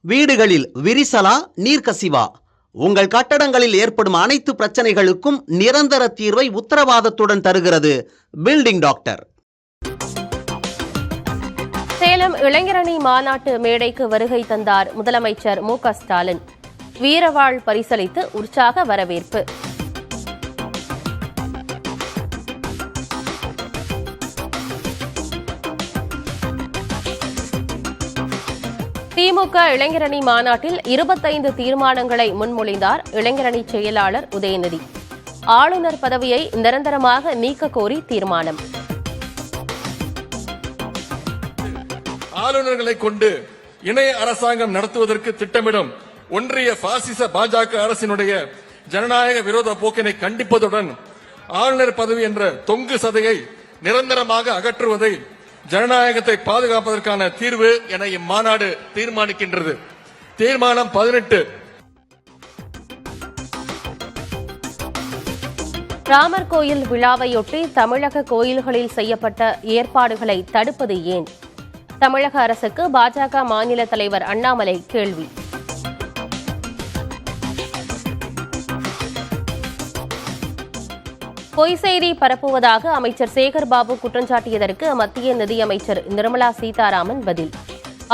வீடுகளில் விரிசலா நீர்க்கசிவா? உங்கள் கட்டடங்களில் ஏற்படும் அனைத்து பிரச்சனைகளுக்கும் நிரந்தர தீர்வை உத்தரவாதத்துடன் தருகிறது பில்டிங் டாக்டர். சேலம் இளைஞரணி மாநாட்டு மேடைக்கு வருகை தந்தார் முதலமைச்சர் மு.க.ஸ்டாலின். வீரவாள் பரிசளித்து உற்சாக வரவேற்பு. திமுக இளைஞரணி மாநாட்டில் 25 தீர்மானங்களை முன்மொழிந்தார் இளைஞரணி செயலாளர் உதயநிதி. ஆளுநர் பதவியை நிரந்தரமாக நீக்க கோரி தீர்மானம். ஆளுநர்களை கொண்டு இணைய அரசாங்கம் நடத்துவதற்கு திட்டமிடும் ஒன்றிய பாசிச பாஜக அரசினுடைய ஜனநாயக விரோத போக்கினை கண்டிப்பதுடன் ஆளுநர் பதவி என்ற தொங்கு சதையை நிரந்தரமாக அகற்றுவதை ஜனநாயகத்தை பாதுகாப்பதற்கான தீர்வு என இம்மாநாடு தீர்மானிக்கின்றது. தீர்மானம் 18. ராமர் கோயில் விழாவையொட்டி தமிழக கோயில்களில் செய்யப்பட்ட ஏற்பாடுகளை தடுப்பது ஏன்? தமிழக அரசுக்கு பாஜக மாநில தலைவர் அண்ணாமலை கேள்வி. பொய் செய்தி பரப்புவதாக அமைச்சர் சேகர்பாபு குற்றஞ்சாட்டியதற்கு மத்திய நிதியமைச்சர் நிர்மலா சீதாராமன் பதில்.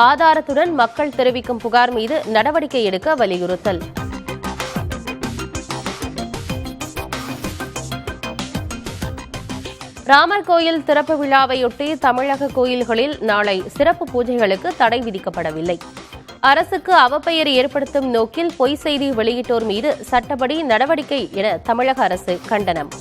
ஆதாரத்துடன் மக்கள் தெரிவிக்கும் புகார் மீது நடவடிக்கை எடுக்க வலியுறுத்தல். ராமர் கோயில் திறப்பு விழாவையொட்டி தமிழக கோயில்களில் நாளை சிறப்பு பூஜைகளுக்கு தடை விதிக்கப்படவில்லை. அரசுக்கு அவப்பெயர் ஏற்படுத்தும் நோக்கில் பொய் செய்தி வெளியிட்டோர் மீது சட்டப்படி நடவடிக்கை என தமிழக அரசு கண்டனம்.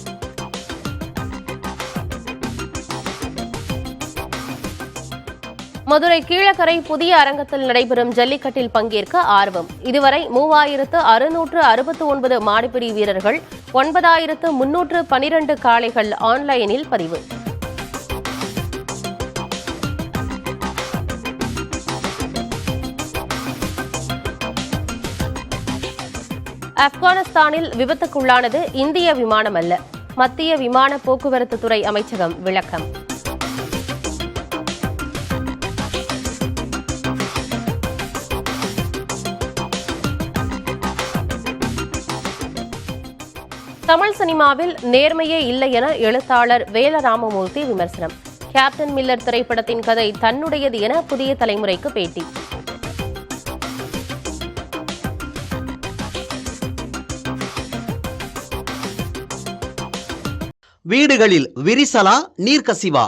மதுரை கீழக்கரை புதிய அரங்கத்தில் நடைபெறும் ஜல்லிக்கட்டில் பங்கேற்க ஆர்வம். இதுவரை 3669 மாடுபிடி வீரர்கள், 9312 காளைகள் ஆன்லைனில் பதிவு. ஆப்கானிஸ்தானில் விபத்துக்குள்ளானது இந்திய விமானம் அல்ல, மத்திய விமான போக்குவரத்து துறை அமைச்சகம் விளக்கம். தமிழ் சினிமாவில் நேர்மையே இல்லை என எழுத்தாளர் வேலராமமூர்த்தி விமர்சனம். கேப்டன் மில்லர் திரைப்படத்தின் கதை தன்னுடையது என புதிய தலைமுறைக்கு பேட்டி. வீடுகளில் விரிசலா நீர்க்கசிவா?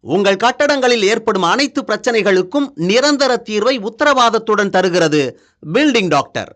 உங்கள் கட்டடங்களில் ஏற்படும் அனைத்து பிரச்சனைகளுக்கும் நிரந்தர தீர்வை உத்தரவாதத்துடன் தருகிறது பில்டிங் டாக்டர்.